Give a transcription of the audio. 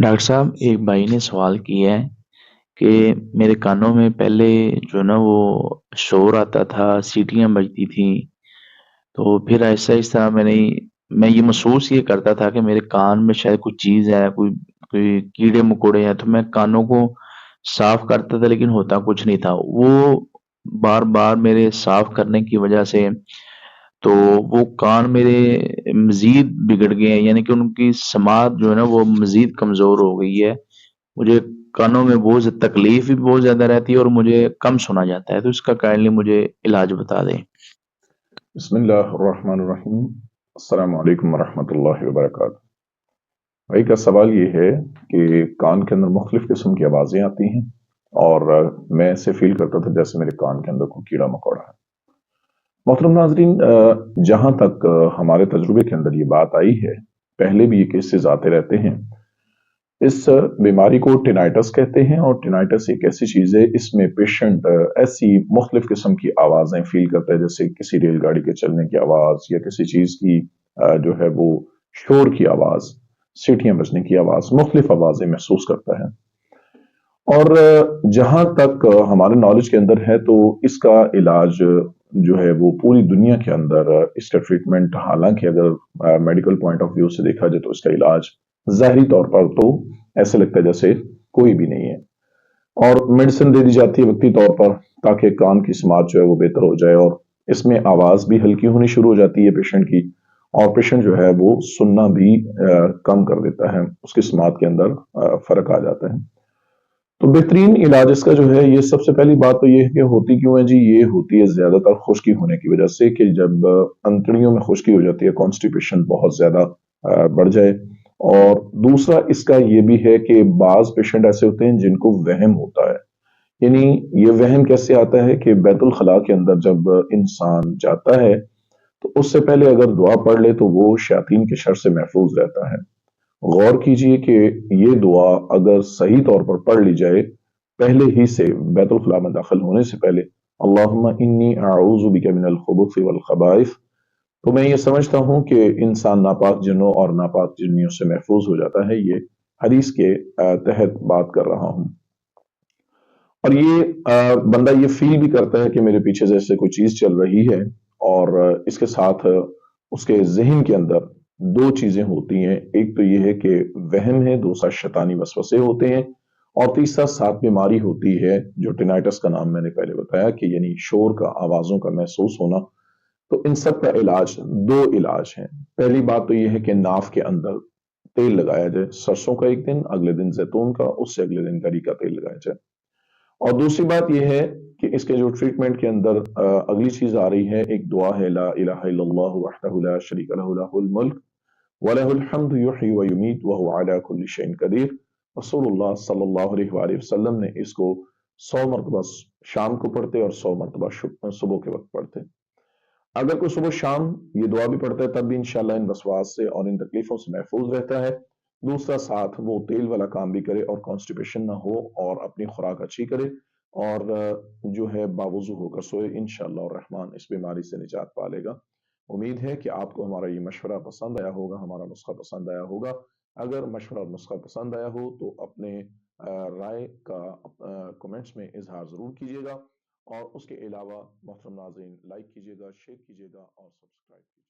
Doctor صاحب ایک بھائی نے سوال کیا ہے کہ میرے کانوں میں پہلے جو نا وہ شور آتا تھا، سیٹیاں بجتی تھیں، تو پھر ایسا آہستہ میں یہ محسوس یہ کرتا تھا کہ میرے کان میں شاید کوئی چیز ہے، کوئی کیڑے مکوڑے ہیں، تو میں کانوں کو صاف کرتا تھا لیکن ہوتا کچھ نہیں تھا۔ وہ بار بار میرے صاف کرنے کی وجہ سے تو وہ کان میرے مزید بگڑ گئے ہیں، یعنی کہ ان کی سماعت جو ہے نا وہ مزید کمزور ہو گئی ہے۔ مجھے کانوں میں بہت تکلیف بھی بہت زیادہ رہتی ہے اور مجھے کم سنا جاتا ہے، تو اس کا کائنڈلی مجھے علاج بتا دیں۔ بسم اللہ الرحمن الرحیم۔ السلام علیکم ورحمۃ اللہ وبرکاتہ۔ بھائی کا سوال یہ ہے کہ کان کے اندر مختلف قسم کی آوازیں آتی ہیں اور میں ایسے فیل کرتا تھا جیسے میرے کان کے اندر کوئی کیڑا مکوڑا ہے۔ محترم ناظرین، جہاں تک ہمارے تجربے کے اندر یہ بات آئی ہے، پہلے بھی یہ کیسز آتے رہتے ہیں۔ اس بیماری کو ٹینائٹس کہتے ہیں، اور ٹینائٹس ایک ایسی چیز ہے، اس میں پیشنٹ ایسی مختلف قسم کی آوازیں فیل کرتا ہے، جیسے کسی ریل گاڑی کے چلنے کی آواز یا کسی چیز کی جو ہے وہ شور کی آواز، سیٹیاں بجنے کی آواز، مختلف آوازیں محسوس کرتا ہے۔ اور جہاں تک ہمارے نالج کے اندر ہے تو اس کا علاج جو ہے وہ پوری دنیا کے اندر اس کا ٹریٹمنٹ، حالانکہ اگر میڈیکل پوائنٹ آف ویو سے دیکھا جائے تو اس کا علاج ظاہری طور پر تو ایسے لگتا ہے جیسے کوئی بھی نہیں ہے، اور میڈیسن دے دی جاتی ہے وقتی طور پر تاکہ کان کی سماعت جو ہے وہ بہتر ہو جائے، اور اس میں آواز بھی ہلکی ہونی شروع ہو جاتی ہے پیشنٹ کی، اور پیشنٹ جو ہے وہ سننا بھی کم کر دیتا ہے، اس کی سماعت کے اندر فرق آ جاتا ہے۔ تو بہترین علاج اس کا جو ہے، یہ سب سے پہلی بات تو یہ ہے کہ ہوتی کیوں ہے جی؟ یہ ہوتی ہے زیادہ تر خشکی ہونے کی وجہ سے، کہ جب انتڑیوں میں خشکی ہو جاتی ہے، کانسٹیپیشن بہت زیادہ بڑھ جائے۔ اور دوسرا اس کا یہ بھی ہے کہ بعض پیشنٹ ایسے ہوتے ہیں جن کو وہم ہوتا ہے، یعنی یہ وہم کیسے آتا ہے کہ بیت الخلاء کے اندر جب انسان جاتا ہے تو اس سے پہلے اگر دعا پڑھ لے تو وہ شیاطین کے شر سے محفوظ رہتا ہے۔ غور کیجئے کہ یہ دعا اگر صحیح طور پر پڑھ لی جائے پہلے ہی سے، بیت الخلاء میں داخل ہونے سے پہلے، اللہم انی اعوذ بک من الخبث والخبائث، تو میں یہ سمجھتا ہوں کہ انسان ناپاک جنوں اور ناپاک جنیوں سے محفوظ ہو جاتا ہے۔ یہ حدیث کے تحت بات کر رہا ہوں، اور یہ بندہ یہ فیل بھی کرتا ہے کہ میرے پیچھے جیسے کوئی چیز چل رہی ہے، اور اس کے ساتھ اس کے ذہن کے اندر دو چیزیں ہوتی ہیں، ایک تو یہ ہے کہ وہم ہے، دوسرا شیطانی وسوسے ہوتے ہیں، اور تیسرا ساتھ بیماری ہوتی ہے جو ٹینائٹس کا نام میں نے پہلے بتایا، کہ یعنی شور کا، آوازوں کا محسوس ہونا۔ تو ان سب کا علاج، دو علاج ہیں۔ پہلی بات تو یہ ہے کہ ناف کے اندر تیل لگایا جائے، سرسوں کا ایک دن، اگلے دن زیتون کا، اس سے اگلے دن گری کا تیل لگایا جائے۔ اور دوسری بات یہ ہے کہ اس کے جو ٹریٹمنٹ کے اندر اگلی چیز آ رہی ہے، ایک دعا ہے، لا الہ الا اللہ وحدہ لا شریک لہ لہ الملک ولہ الحمد یحیی ویمیت وہو علی کل شیء قدیر۔ رسول اللہ صلی اللہ علیہ وآلہ وسلم نے اس کو 100 مرتبہ شام کو پڑھتے اور 100 مرتبہ صبح کے وقت پڑھتے۔ اگر کوئی صبح شام یہ دعا بھی پڑھتا ہے تب بھی انشاءاللہ ان وسواس سے اور ان تکلیفوں سے محفوظ رہتا ہے۔ دوسرا ساتھ وہ تیل والا کام بھی کرے اور کانسٹیپیشن نہ ہو، اور اپنی خوراک اچھی کرے، اور جو ہے باوضو ہو کر سوئے، انشاءاللہ الرحمن اس بیماری سے نجات پا لے گا۔ امید ہے کہ آپ کو ہمارا یہ مشورہ پسند آیا ہوگا، ہمارا نسخہ پسند آیا ہوگا۔ اگر مشورہ اور نسخہ پسند آیا ہو تو اپنے رائے کا کمنٹس میں اظہار ضرور کیجیے گا، اور اس کے علاوہ محترم ناظرین، لائک کیجیے گا، شیئر کیجیے گا اور سبسکرائب کیجیے گا۔